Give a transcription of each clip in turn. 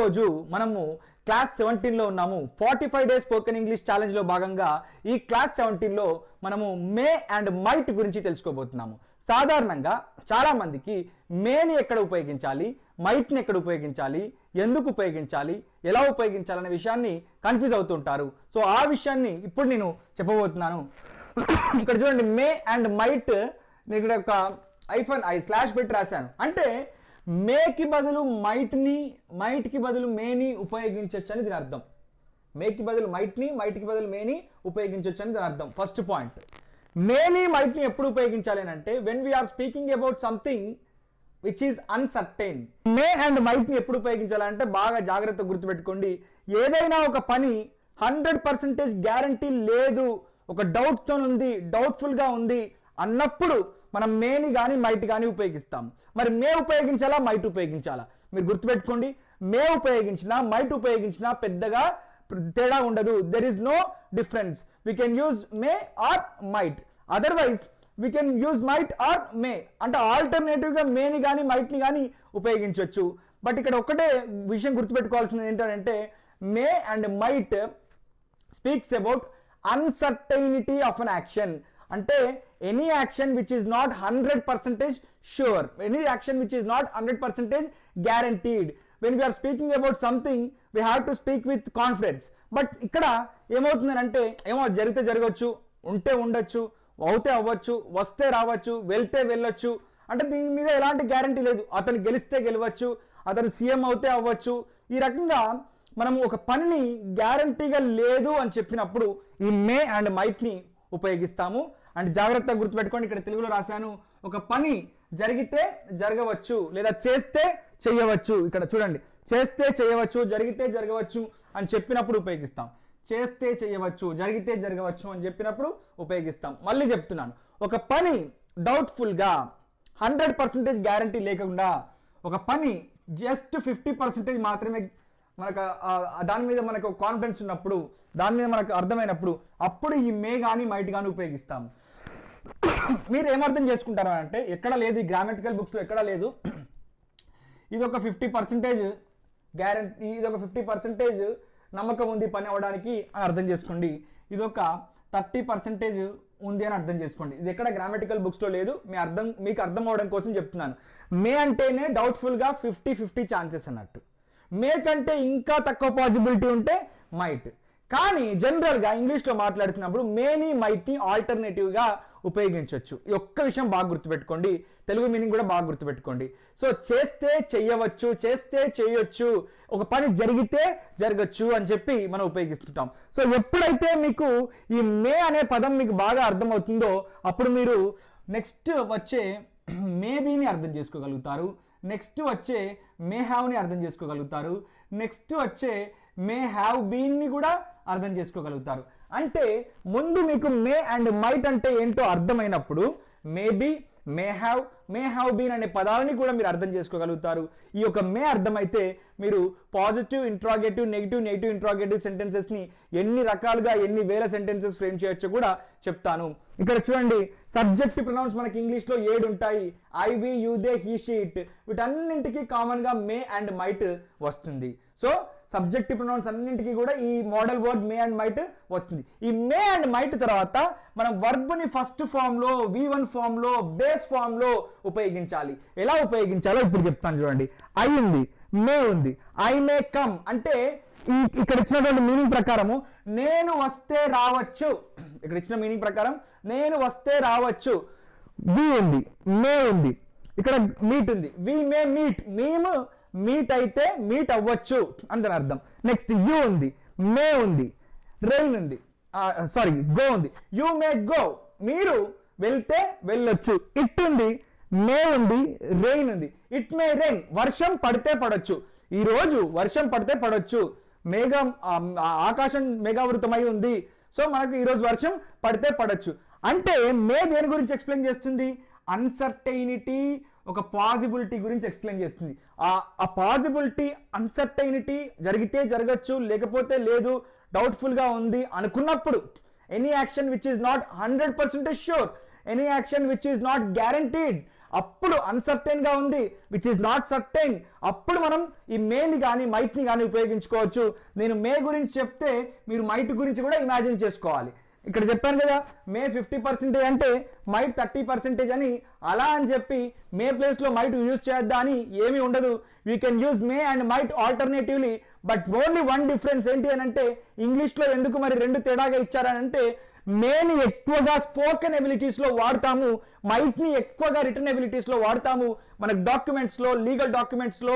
ఈరోజు మనము క్లాస్ 17లో ఉన్నాము. 45 డేస్ స్పోకెన్ ఇంగ్లీష్ ఛాలెంజ్లో భాగంగా ఈ క్లాస్ 17లో మనము మే అండ్ మైట్ గురించి తెలుసుకోబోతున్నాము. సాధారణంగా చాలామందికి మేని ఎక్కడ ఉపయోగించాలి, మైట్ని ఎక్కడ ఉపయోగించాలి, ఎందుకు ఉపయోగించాలి, ఎలా ఉపయోగించాలనే విషయాన్ని కన్ఫ్యూజ్ అవుతుంటారు. సో ఆ విషయాన్ని ఇప్పుడు నేను చెప్పబోతున్నాను. ఇక్కడ చూడండి, మే అండ్ మైట్ నేను ఇక్కడ ఒక /i పెట్టి రాశాను. అంటే మేకి బదులు మైట్ని, మైట్కి బదులు మేని ఉపయోగించవచ్చు అని దీని అర్థం. మేకి బదులు మైట్ని, మైట్కి బదులు మేని ఉపయోగించవచ్చు అని దీని అర్థం. ఫస్ట్ పాయింట్, మేని మైట్ని ఎప్పుడు ఉపయోగించాలి అని అంటే when we are speaking about something which is uncertain. May and మైట్ని ఎప్పుడు ఉపయోగించాలంటే బాగా జాగ్రత్తగా గుర్తుపెట్టుకోండి. ఏదైనా ఒక పని 100% గ్యారంటీ లేదు, ఒక డౌట్తో ఉంది, డౌట్ఫుల్గా ఉంది అన్నప్పుడు మనం మేని కానీ మైట్ కానీ ఉపయోగిస్తాం. మరి మే ఉపయోగించాలా, మైట్ ఉపయోగించాలా? మీరు గుర్తుపెట్టుకోండి, మే ఉపయోగించినా మైట్ ఉపయోగించినా పెద్దగా తేడా ఉండదు. There is no difference. We can use may or might, otherwise we can use might or may. అంటే ఆల్టర్నేటివ్గా మేని కానీ మైట్ని కానీ ఉపయోగించవచ్చు. బట్ ఇక్కడ ఒకటే విషయం గుర్తుపెట్టుకోవాల్సింది ఏంటంటే may and might speaks about uncertainty of an action. అంటే any action which is not 100% sure, any action which is not 100% guaranteed. When we are speaking about something, we have to speak with confidence. But ఇక్కడ ఏమవుతుందంటే ఏమో జరిగితే జరగవచ్చు, ఉంటే ఉండొచ్చు, అవుతే అవ్వచ్చు, వస్తే రావచ్చు, వెళ్తే వెళ్ళొచ్చు. అంటే దీని మీద ఎలాంటి గ్యారంటీ లేదు. అతను గెలిస్తే గెలవచ్చు, అతను సీఎం అవుతే అవ్వచ్చు. ఈ రకంగా మనం ఒక పనిని గ్యారంటీగా లేదు అని చెప్పినప్పుడు ఈ మే అండ్ మైట్ని ఉపయోగిస్తాము. అండ్ జాగ్రత్తగా గుర్తుపెట్టుకోండి, ఇక్కడ తెలుగులో రాశాను, ఒక పని జరిగితే జరగవచ్చు లేదా చేస్తే చేయవచ్చు. ఇక్కడ చూడండి, చేస్తే చేయవచ్చు, జరిగితే జరగవచ్చు అని చెప్పినప్పుడు ఉపయోగిస్తాం. చేస్తే చేయవచ్చు, జరిగితే జరగవచ్చు అని చెప్పినప్పుడు ఉపయోగిస్తాం. మళ్ళీ చెప్తున్నాను, ఒక పని డౌట్ఫుల్గా 100% గ్యారంటీ లేకుండా, ఒక పని జస్ట్ 50% మాత్రమే మనకు దాని మీద మనకు కాన్ఫిడెన్స్ ఉన్నప్పుడు, దాని మీద మనకు అర్థమైనప్పుడు అప్పుడు ఈ మే కానీ మైట్ కానీ ఉపయోగిస్తాం. మీరు ఏమర్థం చేసుకుంటారు అంటే ఎక్కడ లేదు, ఈ గ్రామటికల్ బుక్స్లో ఎక్కడ లేదు ఇది ఒక 50% గ్యారంటీ, ఇది ఒక 50% నమ్మకం ఉంది పని అవ్వడానికి అని అర్థం చేసుకోండి. ఇది ఒక 30% ఉంది అని అర్థం చేసుకోండి. ఇది ఎక్కడ గ్రామటికల్ బుక్స్లో లేదు. మీకు అర్థం అవ్వడం కోసం చెప్తున్నాను. మే అంటేనే డౌట్ఫుల్గా 50-50 ఛాన్సెస్ అన్నట్టు. మే కంటే ఇంకా తక్కువ పాసిబిలిటీ ఉంటే మైట్. కానీ జనరల్గా ఇంగ్లీష్లో మాట్లాడుతున్నప్పుడు మేని మైట్ని ఆల్టర్నేటివ్గా ఉపయోగించవచ్చు. ఈ ఒక్క విషయం బాగా గుర్తుపెట్టుకోండి, తెలుగు మీనింగ్ కూడా బాగా గుర్తుపెట్టుకోండి. సో చేస్తే చెయ్యవచ్చు, చేస్తే చేయొచ్చు, ఒక పని జరిగితే జరగచ్చు అని చెప్పి మనం ఉపయోగిస్తుంటాం. సో ఎప్పుడైతే మీకు ఈ మే అనే పదం మీకు బాగా అర్థమవుతుందో అప్పుడు మీరు నెక్స్ట్ వచ్చే మేబీని అర్థం చేసుకోగలుగుతారు, నెక్స్ట్ వచ్చే మే హ్యావ్ని అర్థం చేసుకోగలుగుతారు, నెక్స్ట్ వచ్చే మే హ్యావ్ బీన్ని కూడా అర్థం చేసుకోగలుగుతారు. అంటే ముందు మీకు మే అండ్ మైట్ అంటే ఏంటో అర్థమైనప్పుడు మేబీ, మే హ్యావ్ బీన్ అనే పదాలని కూడా మీరు అర్థం చేసుకోగలుగుతారు. ఈ యొక్క మే అర్థమైతే మీరు పాజిటివ్ ఇంట్రాగేటివ్, నెగిటివ్ ఇంట్రాగేటివ్ సెంటెన్సెస్ని ఎన్ని రకాలుగా ఎన్ని వేల సెంటెన్సెస్ ఫ్రేమ్ చేయొచ్చో కూడా చెప్తాను. ఇక్కడ చూడండి, సబ్జెక్టివ్ ప్రొనౌన్స్ మనకి ఇంగ్లీష్లో 7 ఉంటాయి. I, we, you, they, he, she, it. వీటన్నింటికి కామన్గా మే అండ్ మైట్ వస్తుంది. సో సబ్జెక్టివ్ ప్రొనౌన్స్ అన్నింటికి కూడా ఈ modal word may and might వస్తుంది. ఈ మే అండ్ మైట్ తర్వాత మనం వర్బ్ని ఫస్ట్ ఫామ్లో, V1 ఫామ్లో, బేస్ ఫామ్లో ఉపయోగించాలి. ఎలా ఉపయోగించాలో ఇప్పుడు చెప్తాను. చూడండి, ఐ ఉంది, మే ఉంది. ఐ మే కమ్ అంటే ఇక్కడ ఇచ్చినటువంటి మీనింగ్ ప్రకారము నేను వస్తే రావచ్చు. ఇక్కడ ఇచ్చిన మీనింగ్ ప్రకారం నేను వస్తే రావచ్చు. వి ఉంది, మే ఉంది, ఇక్కడ మీట్ ఉంది, వి మే మీట్, మేము మీట్ అయితే మీట్ అవ్వచ్చు అని దాని అర్థం. నెక్స్ట్ యూ ఉంది, మే ఉంది, రెయిన్ ఉంది, గో ఉంది, యూ మే గో, మీరు వెళ్తే వెళ్ళొచ్చు. ఇట్ ఉంది, మే ఉంది, రెయిన్ ఉంది, ఇట్ మే రెయిన్, వర్షం పడితే పడొచ్చు. ఈరోజు వర్షం పడితే పడొచ్చు, మేఘం ఆకాశం మేఘావృతమై ఉంది, సో మనకు ఈరోజు వర్షం పడితే పడొచ్చు. అంటే మే దేని గురించి ఎక్స్ప్లెయిన్ చేస్తుంది? అన్సర్టైనిటీ, ఒక పాసిబిలిటీ గురించి ఎక్స్ప్లెయిన్ చేస్తుంది. ఆ పాసిబిలిటీ, అన్సర్టైనిటీ జరిగితే జరగచ్చు, లేకపోతే లేదు, డౌట్ఫుల్గా ఉంది అనుకున్నప్పుడు any action which is not 100% sure, any action which is not guaranteed అప్పుడు అన్సర్టైన్ గా ఉంది, విచ్ ఈస్ నాట్ సర్టైన్, అప్పుడు మనం ఈ మేని కానీ మైట్ని కానీ ఉపయోగించుకోవచ్చు. నేను మే గురించి చెప్తే మీరు మైట్ గురించి కూడా ఇమాజిన్ చేసుకోవాలి. ఇక్కడ చెప్పాను కదా మే 50% అంటే మైట్ 30% అని, అలా అని చెప్పి మే ప్లేస్లో మైట్ యూజ్ చేద్దా అని ఏమీ ఉండదు. We can use May and might alternatively. But only one difference ఏంటి అని అంటే, ఇంగ్లీష్లో ఎందుకు మరి రెండు తేడాగా ఇచ్చారని అంటే, మేని ఎక్కువగా స్పోకెన్ ఎబిలిటీస్లో వాడతాము, మైట్ని ఎక్కువగా రిటర్న్ ఎబిలిటీస్లో వాడతాము. మన డాక్యుమెంట్స్లో, లీగల్ డాక్యుమెంట్స్లో,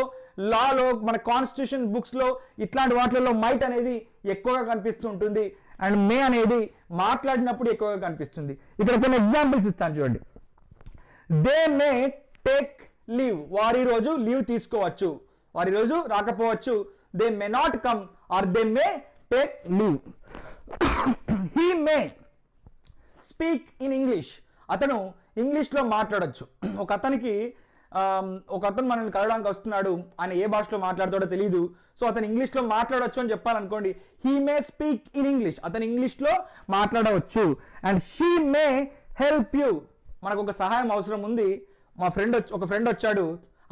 లాలో, మన కాన్స్టిట్యూషన్ బుక్స్లో, ఇట్లాంటి వాటిల్లో మైట్ అనేది ఎక్కువగా కనిపిస్తూ ఉంటుంది. అండ్ మే అనేది మాట్లాడినప్పుడు ఎక్కువగా కనిపిస్తుంది. ఇక్కడ కొన్ని ఎగ్జాంపుల్స్ ఇస్తాను చూడండి. దే మే టేక్ లీవ్, వారి రోజు లీవ్ తీసుకోవచ్చు, వారి రోజు రాకపోవచ్చు. They may not come or they may take leave. He may speak in English, అతను ఇంగ్లీష్లో మాట్లాడచ్చు. ఒక అతను మనల్ని కలవడానికి వస్తున్నాడు, ఆయన ఏ భాషలో మాట్లాడతాడో తెలియదు, సో అతను ఇంగ్లీష్లో మాట్లాడవచ్చు అని చెప్పాలనుకోండి, he may speak in English, అతను ఇంగ్లీష్లో మాట్లాడవచ్చు. And she may help you, మనకు ఒక సహాయం అవసరం ఉంది, ఒక ఫ్రెండ్ వచ్చాడు,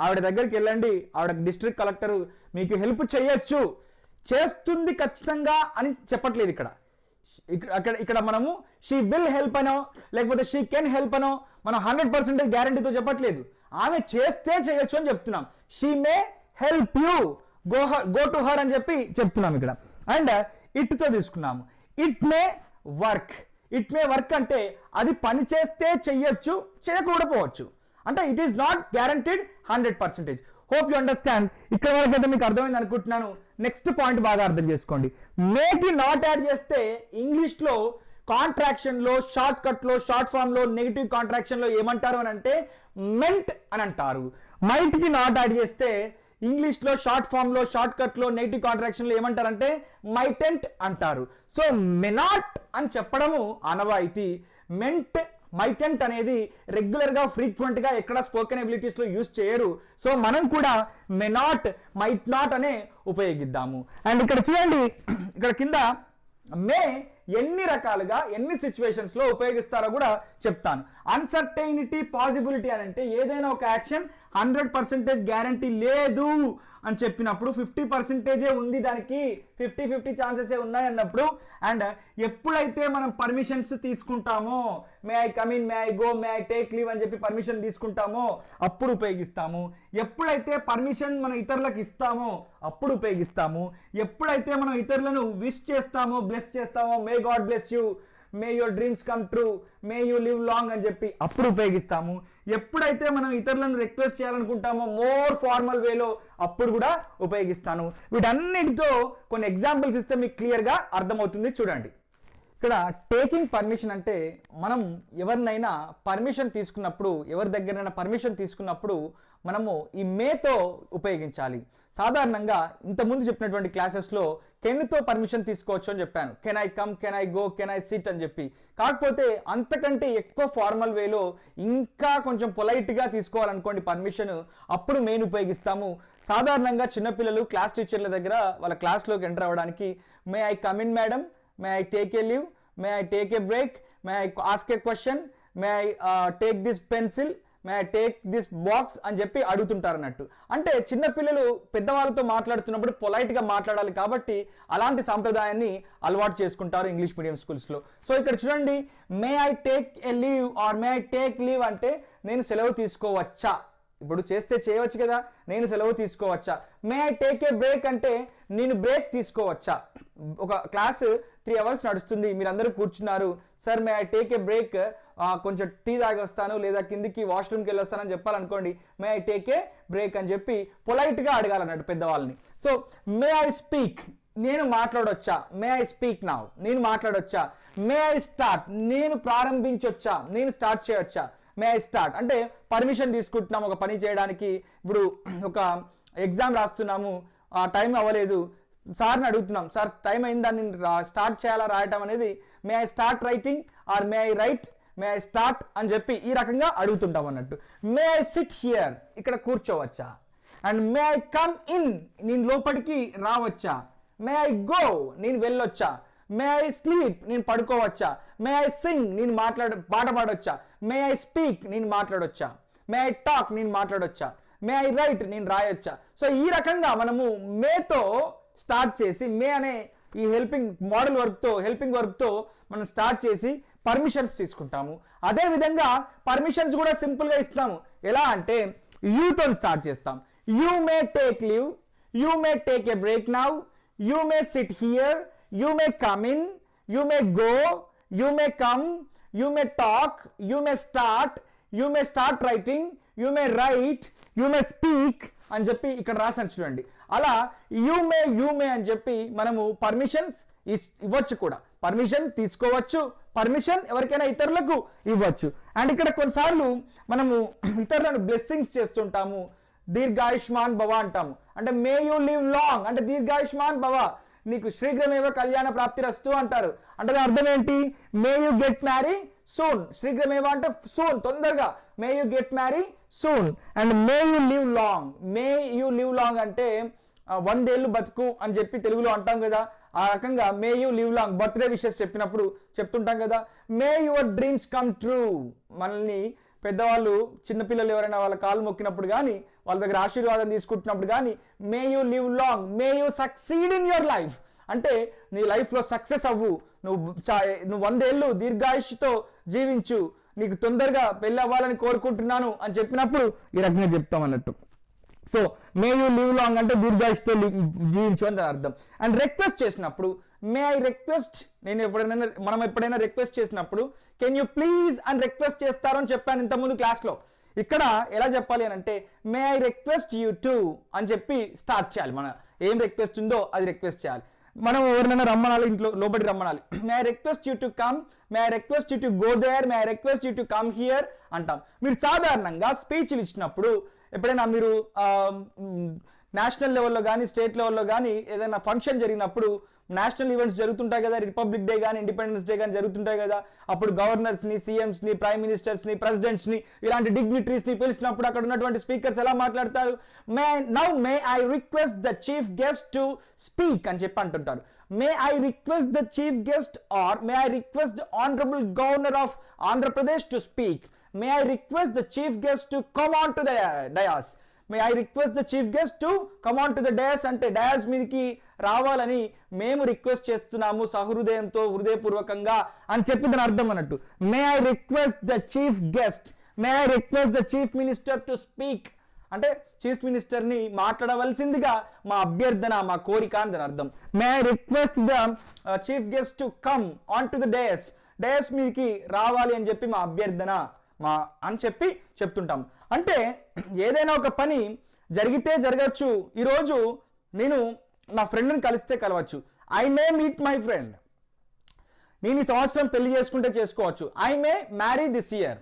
ఆవిడ దగ్గరికి వెళ్ళండి, ఆవిడ డిస్ట్రిక్ట్ కలెక్టర్ మీకు హెల్ప్ చేయొచ్చు, చేస్తుంది ఖచ్చితంగా అని చెప్పట్లేదు ఇక్కడ మనము షీ విల్ హెల్ప్ అనో లేకపోతే షీ కెన్ హెల్ప్ అనో మనం 100% గ్యారంటీతో చెప్పట్లేదు, ఆమె చేస్తే చేయొచ్చు అని చెప్తున్నాం. She may help you, go to her అని చెప్పి చెప్తున్నాం ఇక్కడ. అండ్ ఇట్తో తీసుకున్నాము, it may work. It may work అంటే అది పని చేస్తే చెయ్యొచ్చు, చేయకూడపోవచ్చు, అంటే it is not guaranteed 100%. Hope you understand. ఇక్కడ వరకు అయితే మీకు అర్థమైంది అనుకుంటున్నాను. నెక్స్ట్ పాయింట్ బాగా అర్థం చేసుకోండి. మేకి నాట్ యాడ్ చేస్తే ఇంగ్లీష్లో కాంట్రాక్షన్లో, షార్ట్ కట్లో, షార్ట్ ఫామ్లో, నెగిటివ్ కాంట్రాక్షన్లో ఏమంటారు అని అంటే మెంట్ అని అంటారు. మైట్కి నాట్ యాడ్ చేస్తే ఇంగ్లీష్లో షార్ట్ ఫామ్లో, షార్ట్ కట్లో, నెగిటివ్ కాంట్రాక్షన్లో ఏమంటారంటే మైటెంట్ అంటారు. సో మెనాట్ అని చెప్పడము ఆనవాయితీ, మైటెంట్ అనేది రెగ్యులర్గా ఫ్రీక్వెంట్గా ఎక్కడ స్పోకెన్ ఎబిలిటీస్లో యూజ్ చేయరు. సో మనం కూడా మెనాట్, మైట్ నాట్ అనే ఉపయోగిద్దాము. అండ్ ఇక్కడ చూడండి, ఇక్కడ కింద మే ఎన్ని రకాలుగా ఎన్ని సిచ్యువేషన్స్లో ఉపయోగిస్తారో కూడా చెప్తాను. అన్సర్టైనిటీ, పాసిబిలిటీ అని అంటే ఏదైనా ఒక యాక్షన్ 100% గ్యారంటీ లేదు అని చెప్పినప్పుడు 50% ఉంది, దానికి 50-50 ఛాన్సెస్ ఉన్నాయి అన్నప్పుడు. అండ్ ఎప్పుడైతే మనం పర్మిషన్స్ తీసుకుంటామో, మే I come in, may I go, May I take leave అని చెప్పి పర్మిషన్ తీసుకుంటామో అప్పుడు ఉపయోగిస్తాము. ఎప్పుడైతే పర్మిషన్ మనం ఇతరులకు ఇస్తామో అప్పుడు ఉపయోగిస్తాము. ఎప్పుడైతే మనం ఇతరులను విష్ చేస్తామో, బ్లెస్ చేస్తామో, may God bless you, May your dreams come true, May you live long అని చెప్పి అప్పుడు ఉపయోగిస్తాము. ఎప్పుడైతే మనం ఇతరులను రిక్వెస్ట్ చేయాలనుకుంటామో మోర్ ఫార్మల్ వేలో అప్పుడు కూడా ఉపయోగిస్తాను. వీటన్నిటితో కొన్ని ఎగ్జాంపుల్స్ ఇస్తే మీకు క్లియర్గా అర్థమవుతుంది. చూడండి, ఇక్కడ టేకింగ్ పర్మిషన్ అంటే మనం ఎవరినైనా పర్మిషన్ తీసుకున్నప్పుడు, ఎవరి దగ్గరైనా పర్మిషన్ తీసుకున్నప్పుడు మనము ఈ మేతో ఉపయోగించాలి. సాధారణంగా ఇంతకుముందు చెప్పినటువంటి క్లాసెస్లో కెన్తో పర్మిషన్ తీసుకోవచ్చు అని చెప్పాను. Can I come, can I go, can I SIT అని చెప్పి. కాకపోతే అంతకంటే ఎక్కువ ఫార్మల్ వేలో ఇంకా కొంచెం పొలైట్గా తీసుకోవాలనుకోండి పర్మిషన్, అప్పుడు మెయిన్ ఉపయోగిస్తాము. సాధారణంగా చిన్నపిల్లలు క్లాస్ టీచర్ల దగ్గర వాళ్ళ క్లాస్లోకి ఎంటర్ అవ్వడానికి మే I come in madam, May I take A leave, May I take a break, may I ask a question, May I take this pencil, May I take this box అని చెప్పి అడుగుతుంటారు అన్నట్టు. అంటే చిన్నపిల్లలు పెద్దవాళ్ళతో మాట్లాడుతున్నప్పుడు పొలైట్గా మాట్లాడాలి కాబట్టి అలాంటి సాంప్రదాయాన్ని అలవాటు చేసుకుంటారు ఇంగ్లీష్ మీడియం స్కూల్స్లో. సో ఇక్కడ చూడండి, మే I take A leave are may I take leave అంటే నేను సెలవు తీసుకోవచ్చా, ఇప్పుడు చేస్తే చేయవచ్చు కదా, నేను సెలవు తీసుకోవచ్చా. మే ఐ టేక్ ఏ బ్రేక్ అంటే నేను బ్రేక్ తీసుకోవచ్చా. ఒక క్లాస్ 3 hours నడుస్తుంది, మీరందరూ కూర్చున్నారు, sir may I take a break, కొంచెం టీ తాగి వస్తాను లేదా కిందికి వాష్రూమ్కి వెళ్ళి వస్తానని చెప్పాలనుకోండి, may I take a break అని చెప్పి పొలైట్గా అడగాలన్నట్టు పెద్దవాళ్ళని. సో మే ఐ స్పీక్, నేను మాట్లాడొచ్చా, మే ఐ స్పీక్ నౌ, నేను మాట్లాడొచ్చా. మే ఐ స్టార్ట్, నేను ప్రారంభించొచ్చా, నేను స్టార్ట్ చేయొచ్చా. మే ఐ స్టార్ట్ అంటే పర్మిషన్ తీసుకుంటున్నాము ఒక పని చేయడానికి. ఇప్పుడు ఒక ఎగ్జామ్ రాస్తున్నాము, టైం అవ్వలేదు, సార్ని అడుగుతున్నాం, సార్ టైం అయిందా, నేను స్టార్ట్ చేయాలా రాయటం అనేది. May I start writing or may I write, may I start అని చెప్పి ఈ రకంగా అడుగుతుంటాం అన్నట్టు. మే ఐ సిట్ హియర్, ఇక్కడ కూర్చోవచ్చా. And may I come in, నేను లోపలికి రావచ్చా. మే ఐ గో, నేను వెళ్ళొచ్చా. మే ఐ స్లీప్, నేను పడుకోవచ్చా. మే ఐ సింగ్, నేను పాట పాడొచ్చా. మే ఐ స్పీక్, నేను మాట్లాడొచ్చా. మే ఐ టాక్ నేను మాట్లాడొచ్చా, మే ఐ రైట్ నేను రాయొచ్చా. సో ఈ రకంగా మనము మేతో స్టార్ట్ చేసి మే అనే ఈ హెల్పింగ్ మోడల్ హెల్పింగ్ వర్బ్తో మనం స్టార్ట్ చేసి పర్మిషన్స్ తీసుకుంటాము. అదే విధంగా పర్మిషన్స్ కూడా సింపుల్గా ఇస్తాము. ఎలా అంటే యూతో స్టార్ట్ చేస్తాం. You may take leave, you may take a break now, you may SIT here, you may come in, you may go, you may come, you may talk, you may start, you may start writing, you may right, you may speak అని చెప్పి ఇక్కడ రాసాను చూడండి. అలా you may అని చెప్పి మనము permissions ఇవ్వచ్చు కూడా. పర్మిషన్ తీసుకోవచ్చు, పర్మిషన్ ఎవరికైనా ఇతరులకు ఇవ్వచ్చు. అండ్ ఇక్కడ కొన్నిసార్లు మనము ఇతరులను బ్లెస్సింగ్స్ చేస్తుంటాము. దీర్ఘాయుష్మాన్ భవ అంటాము. అంటే మే యూ లివ్ లాంగ్ అంటే దీర్ఘాయుష్మాన్ భవ, నీకు శీఘ్రమేవ కళ్యాణ ప్రాప్తిరస్తు అంటారు. అంటే దాని అర్థం ఏంటి? May you get marry soon. శీఘ్రమేవ అంటే సూన్, తొందరగా. May you get marry soon. And may you live long, may you live long అంటే 100 ఏళ్ళు బతుకు అని చెప్పి తెలుగులో అంటాం కదా. ఆ రకంగా మే you live long birthday wishes చెప్పినప్పుడు చెప్తుంటాం కదా. మే యువర్ డ్రీమ్స్ కమ్ ట్రూ. మనల్ని పెద్దవాళ్ళు చిన్నపిల్లలు ఎవరైనా వాళ్ళ కాలు మొక్కినప్పుడు కానీ, వాళ్ళ దగ్గర ఆశీర్వాదం తీసుకుంటున్నప్పుడు కానీ మే you live long, may you succeed in your life అంటే నీ లైఫ్లో సక్సెస్ అవ్వు, నువ్వు 100 ఏళ్ళు దీర్ఘాయుష్తో జీవించు, నీకు తొందరగా పెళ్ళి అవ్వాలని కోరుకుంటున్నాను అని చెప్పినప్పుడు ఈ రకంగా చెప్తాం అన్నట్టు. So May you live long అంటే దీర్ఘాయుష్తో జీవించు అని అర్థం. అండ్ రిక్వెస్ట్ చేసినప్పుడు మే ఐ రిక్వెస్ట్, మనం ఎప్పుడైనా రిక్వెస్ట్ చేసినప్పుడు కెన్ యూ ప్లీజ్ అని రిక్వెస్ట్ చేస్తారు అని చెప్పాను ఇంతకుముందు క్లాస్లో. ఇక్కడ ఎలా చెప్పాలి అని అంటే మే ఐ రిక్వెస్ట్ యూ టు అని చెప్పి స్టార్ట్ చేయాలి. మన ఏం రిక్వెస్ట్ ఉందో అది రిక్వెస్ట్ చేయాలి. మనం ఎవరినైనా రమ్మనాలి, ఇంట్లో లోపలికి రమ్మనాలి. May I request you to come, may I request you to go there, may I request you to come here అంటాం. మీరు సాధారణంగా స్పీచ్లు ఇచ్చినప్పుడు ఎప్పుడైనా మీరు నేషనల్ లెవెల్లో కానీ స్టేట్ లెవెల్లో కానీ ఏదైనా ఫంక్షన్ జరిగినప్పుడు, నేషనల్ ఈవెంట్స్ జరుగుతుంటాయి కదా, రిపబ్లిక్ డే కానీ ఇండిపెండెన్స్ డే కానీ జరుగుతుంటాయి కదా, అప్పుడు గవర్నర్స్ని, సీఎంస్ని, ప్రైమ్ మినిస్టర్స్ని, ప్రెసిడెంట్స్ని, ఇలాంటి డిగ్నిటరీస్ని పిలిచినప్పుడు అక్కడ ఉన్నటువంటి స్పీకర్స్ ఎలా మాట్లాడతారు? May I request the chief guest to speak అని చెప్పి అంటుంటారు. May I request the chief guest or may I request the honourable governor of Andhra Pradesh to speak. May I request the chief guest to come on to the dais. May I request the chief guest to come on to the dais అంటే dais మీదకి రావాలని మేము request చేస్తున్నాము సహృదయంతో, హృదయపూర్వకంగా అని చెప్పి దాని అర్థం అన్నట్టు. మే I request the chief guest, May I request the chief minister to speak అంటే చీఫ్ మినిస్టర్ని మాట్లాడవలసిందిగా మా అభ్యర్థన, మా కోరిక అని దాని అర్థం. మే I request the chief guest to come on to the dais, dais మీదకి రావాలి అని చెప్పి మా అభ్యర్థన అని చెప్పి చెప్తుంటాం. అంటే ఏదైనా ఒక పని జరిగితే జరగచ్చు. ఈరోజు నేను నా ఫ్రెండ్ని కలిస్తే కలవచ్చు. I may meet my friend. నేను ఈ సంవత్సరం పెళ్లి చేసుకుంటే చేసుకోవచ్చు. I may marry this year.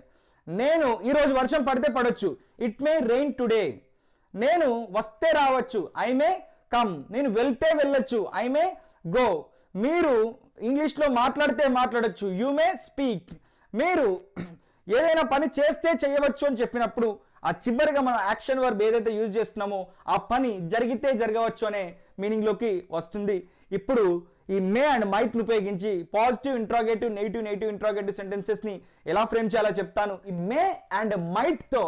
నేను ఈరోజు వర్షం పడితే పడవచ్చు. It may rain today. నేను వస్తే రావచ్చు. I may come. నేను వెళ్తే వెళ్ళొచ్చు. I may go. మీరు ఇంగ్లీష్లో మాట్లాడితే మాట్లాడచ్చు. You may speak. మీరు ఏదైనా పని చేస్తే చేయవచ్చు అని చెప్పినప్పుడు ఆ చివరిగా మనం యాక్షన్ వర్బ్ ఏదైతే యూజ్ చేస్తున్నామో ఆ పని జరిగితే జరగవచ్చు అనే మీనింగ్లోకి వస్తుంది. ఇప్పుడు ఈ మే అండ్ మైట్ని ఉపయోగించి పాజిటివ్ ఇంట్రాగేటివ్, నెగిటివ్ ఇంట్రాగేటివ్ సెంటెన్సెస్ని ఎలా ఫ్రేమ్ చేయాలో చెప్తాను. ఈ మే అండ్ మైట్తో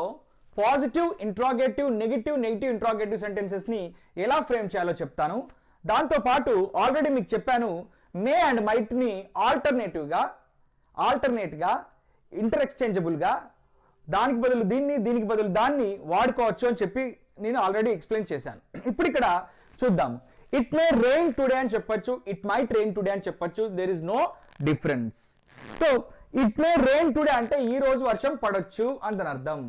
పాజిటివ్ ఇంట్రాగేటివ్, నెగిటివ్ ఇంట్రాగేటివ్ సెంటెన్సెస్ని ఎలా ఫ్రేమ్ చేయాలో చెప్తాను. దాంతోపాటు ఆల్రెడీ మీకు చెప్పాను మే అండ్ మైట్ని ఆల్టర్నేట్గా ఇంటర్ ఎక్స్చేంజబుల్గా దానికి బదులు దీన్ని, దీనికి బదులు దాన్ని వాడుకోవచ్చు అని చెప్పి నేను ఆల్రెడీ ఎక్స్ప్లెయిన్ చేశాను. ఇప్పుడు ఇక్కడ చూద్దాం. ఇట్ మే రెయిన్ టుడే అని చెప్పొచ్చు, ఇట్ మైట్ రెయిన్ టుడే అని చెప్పొచ్చు. There is no difference. So it may rain today అంటే ఈ రోజు వర్షం పడొచ్చు అని అర్థం.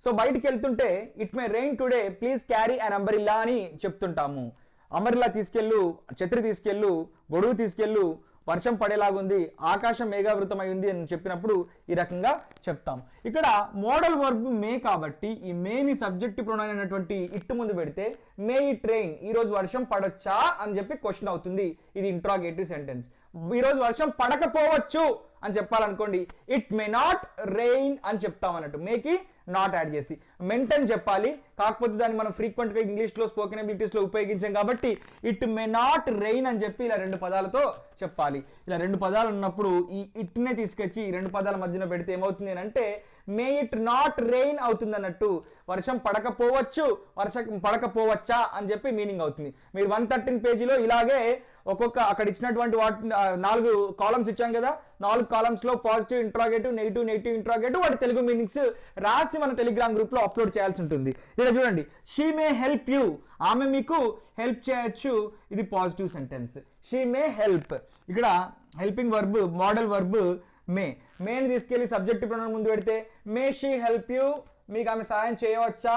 సో బయటికి వెళ్తుంటే it may rain today please carry an umbrella అని చెప్తుంటాము. అంబ్రెల్లా తీసుకెళ్ళు, ఛత్రి తీసుకెళ్ళు, గొడుగు తీసుకెళ్ళు, వర్షం పడేలాగుంది, ఆకాశం మేఘావృతమై ఉంది అని చెప్పినప్పుడు ఈ రకంగా చెప్తాం. ఇక్కడ మోడల్ వర్బ్ మే కాబట్టి ఈ మేని సబ్జెక్టివ్ ప్రొనౌన్ అయినటువంటి ఇట్ ముందు పెడితే మే ఇట్ రెయిన్, ఈ రోజు వర్షం పడొచ్చా అని చెప్పి క్వశ్చన్ అవుతుంది. ఇది ఇంట్రాగేటివ్ సెంటెన్స్. ఈ రోజు వర్షం పడకపోవచ్చు అని చెప్పాలనుకోండి ఇట్ మే నాట్ రెయిన్ అని చెప్తాం అన్నట్టు. మేకి నాట్ యాడ్ చేసి మెంట్ అని చెప్పాలి. కాకపోతే దాన్ని మనం ఫ్రీక్వెంట్గా ఇంగ్లీష్లో స్పోకెన్ అబిలిటీస్లో ఉపయోగించాం కాబట్టి ఇట్ మే నాట్ రెయిన్ అని చెప్పి ఇలా 2 పదాలతో చెప్పాలి. ఇలా 2 పదాలు ఉన్నప్పుడు ఈ ఇట్నే తీసుకొచ్చి ఈ 2 పదాల మధ్యన పెడితే ఏమవుతుంది అంటే మే ఇట్ నాట్ రెయిన్ అవుతుంది అన్నట్టు. వర్షం పడకపోవచ్చు, వర్షం పడకపోవచ్చా అని చెప్పి మీనింగ్ అవుతుంది. మీరు 113 పేజీలో ఇలాగే ఒక్కొక్క అక్కడ ఇచ్చినటువంటి 4 కాలమ్స్ ఇచ్చాం కదా, 4 కాలమ్స్ లో పాజిటివ్ ఇంట్రాగేటివ్, నెగిటివ్ ఇంట్రాగేటివ్, వాటి తెలుగు మీనింగ్స్ రాసి మన టెలిగ్రామ్ గ్రూప్ లో అప్లోడ్ చేయాల్సి ఉంటుంది. ఇక్కడ చూడండి, షీ మే హెల్ప్ యూ, ఆమె మీకు హెల్ప్ చేయొచ్చు, ఇది positive sentence. She may help, ఇక్కడ హెల్పింగ్ వర్బ్ మోడల్ వర్బ్ మేని తీసుకెళ్లి సబ్జెక్టివ్ ప్రొనౌన్ ముందు పెడితే మే షీ హెల్ప్ యూ, మీకు ఆమె సహాయం చేయవచ్చా,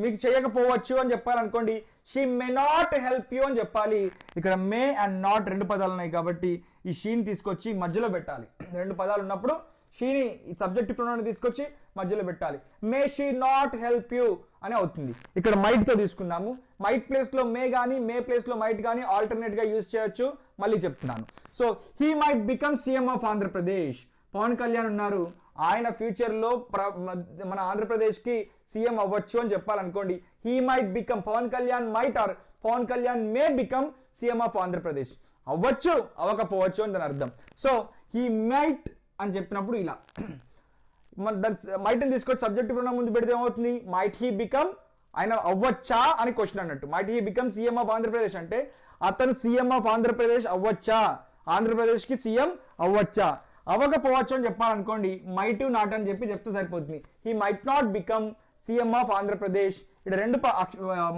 మీకు చేయకపోవచ్చు అని చెప్పాలనుకోండి she may not help you అని చెప్పాలి. ఇక్కడ మే అండ్ నాట్ 2 పదాలు ఉన్నాయి కాబట్టి ఈ షీని తీసుకొచ్చి మధ్యలో పెట్టాలి. 2 పదాలు ఉన్నప్పుడు షీని సబ్జెక్టివ్ ప్రొనౌన్ తీసుకొచ్చి మధ్యలో పెట్టాలి. మే షీ నాట్ హెల్ప్ యూ అని అవుతుంది. ఇక్కడ మైట్ తో తీసుకుందాము. మైట్ ప్లేస్ లో మే కానీ మే ప్లేస్ లో మైట్ కానీ ఆల్టర్నేట్ గా యూజ్ చేయొచ్చు. మళ్ళీ చెప్తున్నాను. So he might become CM of Andhra Pradesh. Pavan Kalyan ఉన్నారు, ఆయన ఫ్యూచర్ లో మన ఆంధ్రప్రదేశ్ కి సీఎం అవ్వచ్చు అని చెప్పాలనుకోండి he might become, Pawan Kalyan might or Pawan Kalyan may become CM of Andhra Pradesh. అవ్వచ్చు, అవ్వకపోవచ్చు అని దాని అర్థం. సో హీ మైట్ అని చెప్పినప్పుడు ఇలా మైట్ ని తీసుకొచ్చి సబ్జెక్టివ్ ప్రొనౌన్ ముందు పెడితే ఏమవుతుంది, మైట్ హీ బికమ్, ఆయన అవ్వచ్చా అని క్వశ్చన్ అన్నట్టు. Might he become CM of Andhra Pradesh అంటే అతను సీఎం ఆఫ్ ఆంధ్రప్రదేశ్ అవ్వచ్చా, ఆంధ్రప్రదేశ్ కి సీఎం అవ్వచ్చా. అవ్వకపోవచ్చు అని చెప్పాలనుకోండి మైట్ నాట్ అని చెప్తే సరిపోతుంది. He might not become CM of Andhra Pradesh. ఇక్కడ 2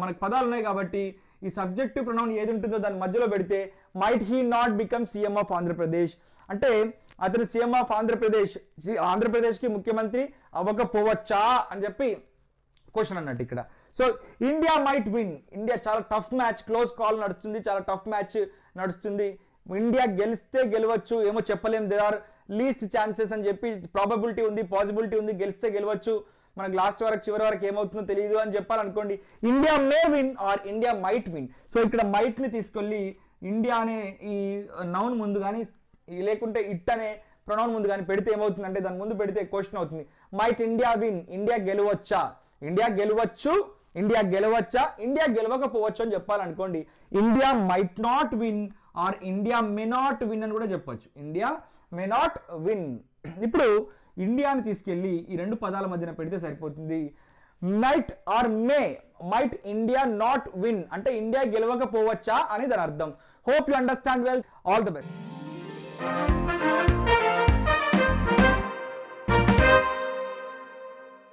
మనకు పదాలు ఉన్నాయి కాబట్టి ఈ సబ్జెక్టివ్ ప్రొనౌన్ ఏది ఉంటుందో దాని మధ్యలో పెడితే might he not become CM of Andhra Pradesh అంటే అతను సీఎం ఆఫ్ ఆంధ్రప్రదేశ్, ఆంధ్రప్రదేశ్కి ముఖ్యమంత్రి అవ్వకపోవచ్చా అని చెప్పి క్వశ్చన్ అన్నట్టు ఇక్కడ. So India might win, India చాలా టఫ్ మ్యాచ్, క్లోజ్ కాల్ నడుస్తుంది, చాలా టఫ్ మ్యాచ్ నడుస్తుంది. ఇండియా గెలిస్తే గెలవచ్చు, ఏమో చెప్పలేం, దేర్ ఆర్ లీస్ట్ ఛాన్సెస్ అని చెప్పి ప్రాబబిలిటీ ఉంది, పాసిబిలిటీ ఉంది, గెలిస్తే గెలవచ్చు, మనకు లాస్ట్ వరకు చివరి వరకు ఏమవుతుందో తెలియదు అని చెప్పాలనుకోండి India may win or India might win. So ఇక్కడ మైట్ ని తీసుకెళ్ళి ఇండియా అనే ఈ నౌన్ ముందు కానీ లేకుంటే ఇట్ అనే ప్రొనౌన్ ముందు కానీ పెడితే ఏమవుతుందంటే దాని ముందు పెడితే క్వశ్చన్ అవుతుంది, మైట్ ఇండియా విన్, ఇండియా గెలవచ్చా, ఇండియా గెలవచ్చు, ఇండియా గెలవచ్చా, ఇండియా గెలవకపోవచ్చు అని చెప్పాలనుకోండి India might not win or India may not win అని కూడా చెప్పొచ్చు. India may not win. ఇప్పుడు ఇండియాని తీసుకెళ్ళి ఈ 2 పదాల మధ్యన పెడితే సరిపోతుంది. Might or may, might India not win అంటే ఇండియా గెలవకపోవచ్చా అని దాని అర్థం. Hope you understand well. All the best.